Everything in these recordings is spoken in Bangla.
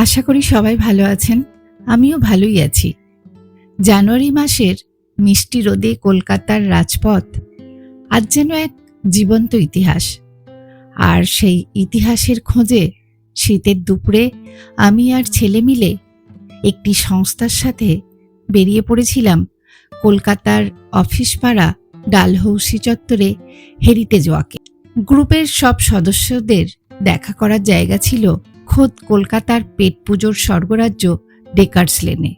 আশা করি সবাই ভালো আছেন। আমিও ভালোই আছি। জানুয়ারি মাসের মিষ্টি রোদে কলকাতার রাজপথ আজ যেন এক জীবন্ত ইতিহাস। আর সেই ইতিহাসের খোঁজে শীতের দুপুরে আমি আর ছেলে মিলে একটি সংস্থার সাথে বেরিয়ে পড়েছিলাম কলকাতার অফিস পাড়া ডালহৌসি চত্বরে হেরিটেজ ওয়াকে। গ্রুপের সব সদস্যদের দেখা করার জায়গা ছিল খোদ কলকাতার পেট পুজোর স্বর্গরাজ্য ডেকার্স লেনে।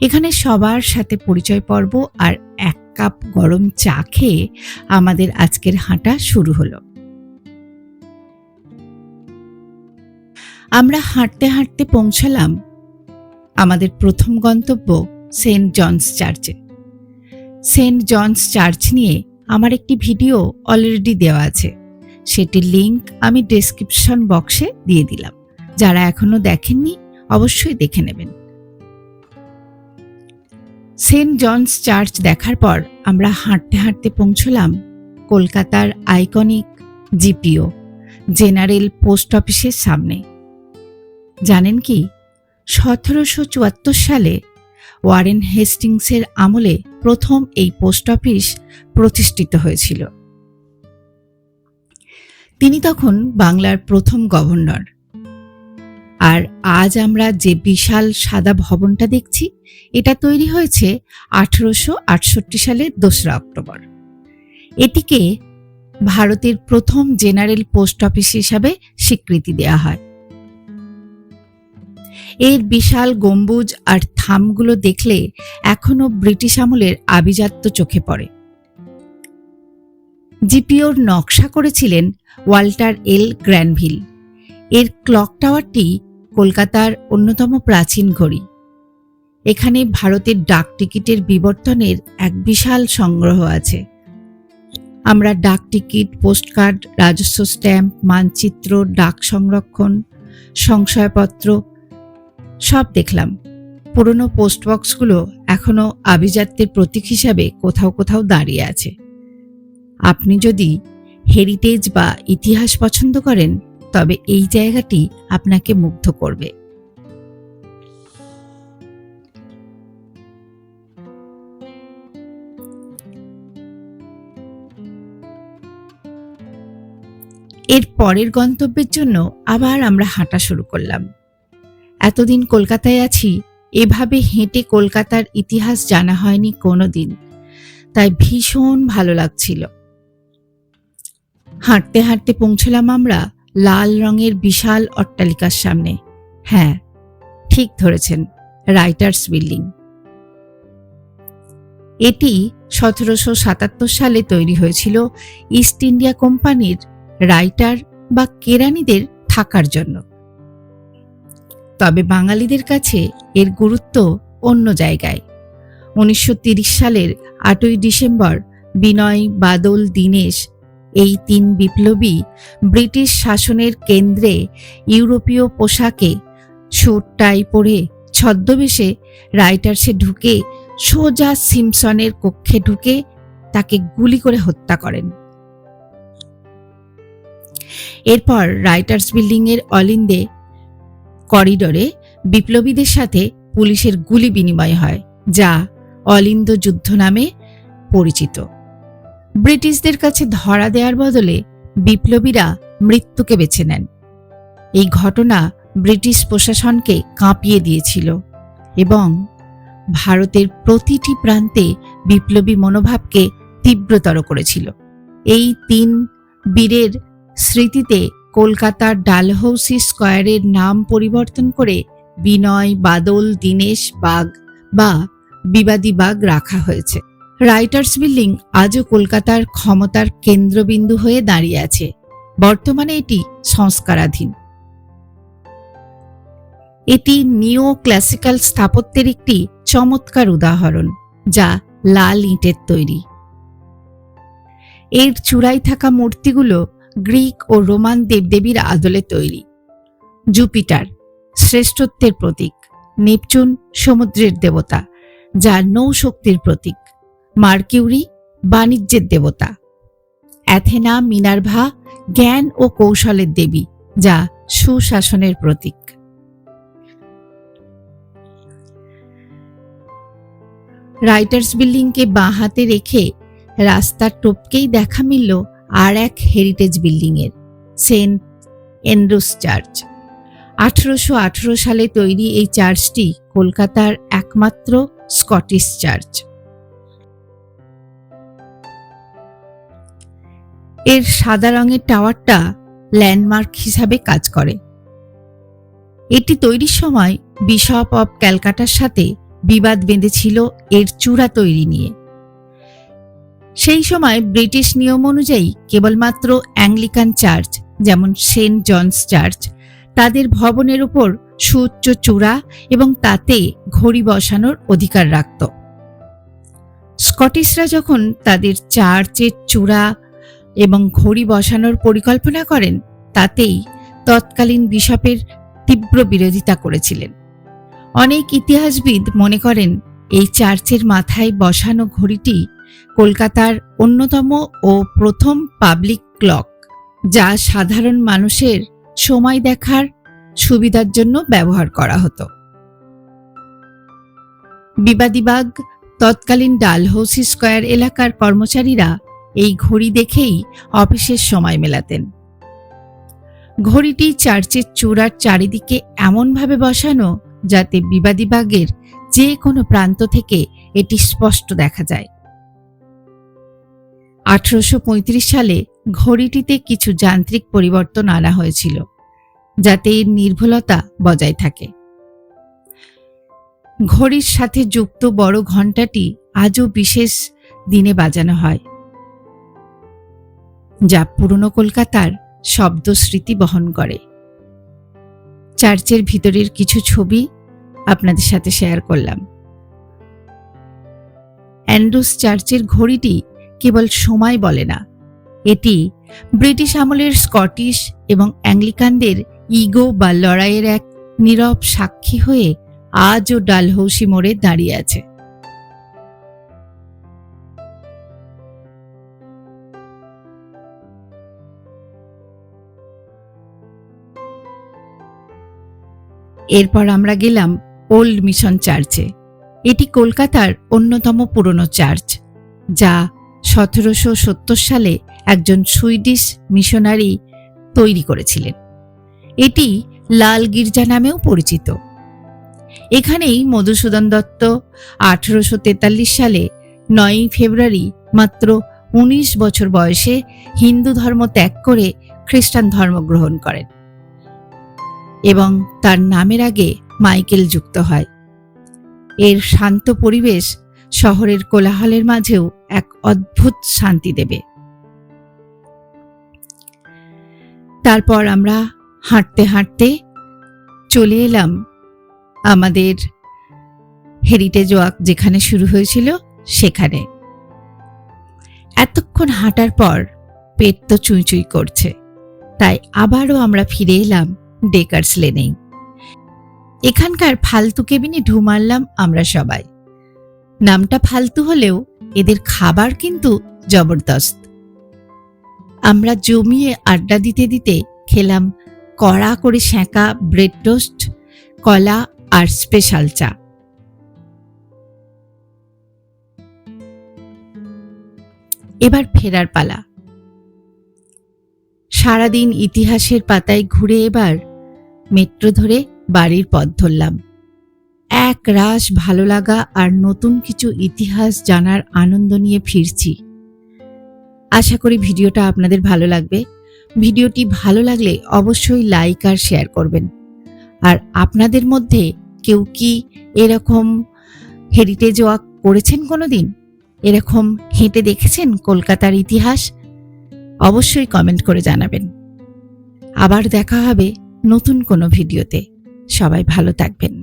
এখানে সবার সাথে পরিচয় পর্ব আর এক কাপ গরম চা খেয়ে আমাদের আজকের হাঁটা শুরু হলো। আমরা হাঁটতে হাঁটতে পৌঁছালাম আমাদের প্রথম গন্তব্য সেন্ট জনস চার্চে। সেন্ট জনস চার্চ নিয়ে আমার একটি ভিডিও অলরেডি দেওয়া আছে, সেটির লিংক আমি ডেসক্রিপশন বক্সে দিয়ে দিলাম। যারা এখনো দেখেননি অবশ্যই দেখে নেবেন। সেন্ট জনস চার্চ দেখার পর আমরা হাঁটতে হাঁটতে পৌঁছলাম কলকাতার আইকনিক জিপিও জেনারেল পোস্ট অফিসের সামনে। জানেন কি, 1774 সালে ওয়ারেন হেস্টিংসের আমলে প্রথম এই পোস্ট অফিস প্রতিষ্ঠিত হয়েছিল। তিনি তখন বাংলার প্রথম গভর্নর। আর আজ আমরা যে বিশাল সাদা ভবনটা দেখছি, এটা তৈরি হয়েছে 1868 সালের 2রা অক্টোবর। এটিকে ভারতের প্রথম জেনারেল পোস্ট অফিস হিসাবে স্বীকৃতি দেওয়া হয়। এর বিশাল গম্বুজ আর থামগুলো দেখলে এখনো ব্রিটিশ আমলের আভিজাত্য চোখে পড়ে। জিপিওর নকশা করেছিলেন ওয়াল্টার এল গ্র্যানভিল। এর ক্লক টাওয়ারটি কলকাতার অন্যতম প্রাচীন ঘড়ি। এখানে ভারতের ডাক টিকিটের বিবর্তনের এক বিশাল সংগ্রহ আছে। আমরা ডাক টিকিট, পোস্টকার্ড, রাজস্ব স্ট্যাম্প, মানচিত্র, ডাক সংরক্ষণ, সংশয়পত্র সব দেখলাম। পুরনো পোস্টবক্সগুলো এখনো আভিজাত্যের প্রতীক হিসাবে কোথাও কোথাও দাঁড়িয়ে আছে। আপনি যদি হেরিটেজ বা ইতিহাস পছন্দ করেন তবে এই জায়গাটি আপনাকে মুগ্ধ করবে। এর পরের গন্তব্যের জন্য আবার আমরা হাঁটা শুরু করলাম। এতদিন কলকাতায় আছি, এভাবে হেঁটে কলকাতার ইতিহাস জানা হয়নি কোনোদিন, তাই ভীষণ ভালো লাগছিল। হাঁটতে হাঁটতে পৌঁছলাম আমরা লাল রঙের বিশাল অট্টালিকার সামনে। হ্যাঁ, ঠিক ধরেছেন, রাইটার্স বিল্ডিং। এটি 1777 সালে তৈরি হয়েছিল ইস্ট ইন্ডিয়া কোম্পানির রাইটার বা কেরানিদের থাকার জন্য। তবে বাঙালিদের কাছে এর গুরুত্ব অন্য জায়গায়। 1930 সালের 8ই ডিসেম্বর বিনয়, বাদল, দীনেশ এই 3 বিপ্লবী ব্রিটিশ শাসনের কেন্দ্রে ইউরোপীয় পোশাকে স্যুট টাই পরে ছদ্মবেশে রাইটার্সে ঢুকে সোজা সিমসনের কক্ষে ঢুকে তাকে গুলি করে হত্যা করেন। এরপর রাইটার্স বিল্ডিং এর অলিন্দে করিডোরে বিপ্লবীদের সাথে পুলিশের গুলি বিনিময় হয়, যা অলিন্দ যুদ্ধ নামে পরিচিত। ব্রিটিশদের কাছে ধরা দেওয়ার বদলে বিপ্লবীরা মৃত্যুকে বেছে নেন। এই ঘটনা ব্রিটিশ প্রশাসনকে কাঁপিয়ে দিয়েছিল এবং ভারতের প্রতিটি প্রান্তে বিপ্লবী মনোভাবকে তীব্রতর করেছিল। এই 3 বীরের স্মৃতিতে কলকাতার ডালহৌসি স্কয়ারের নাম পরিবর্তন করে বিনয়, বাদল, দীনেশ বাগ বা বিবাদী বাগ রাখা হয়েছে। রাইটার্স বিল্ডিং আজও কলকাতার ক্ষমতার কেন্দ্রবিন্দু হয়ে দাঁড়িয়ে আছে। বর্তমানে এটি সংস্কারাধীন। এটি নিও ক্লাসিক্যাল স্থাপত্যের একটি চমৎকার উদাহরণ, যা লাল ইটের তৈরি। এর চূড়ায় থাকা মূর্তিগুলো গ্রিক ও রোমান দেবদেবীর আদলে তৈরি। জুপিটার শ্রেষ্ঠত্বের প্রতীক, নেপচুন সমুদ্রের দেবতা যা নৌশক্তির প্রতীক, মার্কিউরি বাণিজ্যের দেবতা, অ্যাথেনা মিনার্ভা জ্ঞান ও কৌশলের দেবী যা সুশাসনের প্রতীক। রাইটার্স বিল্ডিংকে বাঁ হাতে রেখে রাস্তার টপকেই দেখা মিলল আর এক হেরিটেজ বিল্ডিংয়ের, সেন্ট অ্যান্ড্রুস চার্চ। 1818 সালে তৈরি এই চার্চটি কলকাতার একমাত্র স্কটিশ চার্চ। এর সাদা রঙের টাওয়ারটা ল্যান্ডমার্ক হিসাবে কাজ করে। এটি তৈরির সময় বিশপ অব ক্যালকাটার সাথে বিবাদ বেঁধেছিল এর চূড়া তৈরি নিয়ে। সেই সময় ব্রিটিশ নিয়ম অনুযায়ী কেবলমাত্র অ্যাংলিকান চার্চ, যেমন সেন্ট জনস চার্চ, তাদের ভবনের উপর সুউচ্চ চূড়া এবং তাতে ঘড়ি বসানোর অধিকার রাখত। স্কটিশরা যখন তাদের চার্চের চূড়া এবং ঘড়ি বসানোর পরিকল্পনা করেন, তাতেই তৎকালীন বিশপের তীব্র বিরোধিতা করেছিলেন। অনেক ইতিহাসবিদ মনে করেন এই চার্চের মাথায় বসানো ঘড়িটি কলকাতার অন্যতম ও প্রথম পাবলিক ক্লক, যা সাধারণ মানুষের সময় দেখার সুবিধার জন্য ব্যবহার করা হতো। বিবাদীবাগ তৎকালীন ডালহৌসি স্কয়ার এলাকার কর্মচারীরা এই ঘড়ি দেখেই অফিসের সময় মেলাতেন। ঘড়িটি চার্চের চূড়ার চারিদিকে এমনভাবে বসানো যাতে বিবাদীবাগের যে কোনো প্রান্ত থেকে এটি স্পষ্ট দেখা যায়। 1835 সালে ঘড়িটিতে কিছু যান্ত্রিক পরিবর্তন আনা হয়েছিল যাতে এর নির্ভুলতা বজায় থাকে। ঘড়ির সাথে যুক্ত বড় ঘণ্টাটি আজও বিশেষ দিনে বাজানো হয়, যা পুরনো কলকাতার শব্দ স্মৃতি বহন করে। চার্চের ভিতরের কিছু ছবি আপনাদের সাথে শেয়ার করলাম। অ্যান্ড্রুস চার্চের ঘড়িটি কেবল সময় বলে না, এটি ব্রিটিশ আমলের স্কটিশ এবং অ্যাংলিকানদের ইগো বা লড়াইয়ের এক নীরব সাক্ষী হয়ে আজও ডালহৌসি মোড়ে দাঁড়িয়ে আছে। এরপর আমরা গেলাম ওল্ড মিশন চার্চে। এটি কলকাতার অন্যতম পুরনো চার্চ, যা 1770 সালে একজন সুইডিশ মিশনারি তৈরি করেছিলেন। এটি লাল গির্জা নামেও পরিচিত। এখানেই মধুসূদন দত্ত 1843 সালে 9 ফেব্রুয়ারি মাত্র 19 বছর বয়সে হিন্দু ধর্ম ত্যাগ করে খ্রিস্টান ধর্ম গ্রহণ করেন এবং তার নামের আগে মাইকেল যুক্ত হয়। এর শান্ত পরিবেশ শহরের কোলাহলের মাঝেও এক অদ্ভুত শান্তি দেবে। তারপর আমরা হাঁটতে হাঁটতে চলে এলাম আমাদের হেরিটেজ ওয়াক যেখানে শুরু হয়েছিল সেখানে। এতক্ষণ হাঁটার পর পেট তো চুঁই করছে, তাই আবারও আমরা ফিরে এলাম ডেকার্স লেনেই। এখানকার ফালতু কেবিনে ঢু মারলাম আমরা সবাই। নামটা ফালতু হলেও এদের খাবার কিন্তু জবরদস্ত। আমরা জমিয়ে আড্ডা দিতে দিতে খেলাম কড়া করে সেঁকা ব্রেড টোস্ট, কলা আর স্পেশাল চা। এবার ফেরার পালা। সারাদিন ইতিহাসের পাতায় ঘুরে এবার মেট্রো ধরে বাড়ির পথ ধরলাম। এক রাশ ভালো লাগা আর নতুন কিছু ইতিহাস জানার আনন্দ নিয়ে ফিরছি। আশা করি ভিডিওটা আপনাদের ভালো লাগবে। ভিডিওটি ভালো লাগলে অবশ্যই লাইক আর শেয়ার করবেন। আর আপনাদের মধ্যে কেউ কি এরকম হেরিটেজ ওয়াক করেছেন কোনোদিন? এরকম হেঁটে দেখেছেন কলকাতার ইতিহাস? অবশ্যই কমেন্ট করে জানাবেন। আবার দেখা হবে নতুন কোনো ভিডিওতে। সবাই ভালো থাকবেন।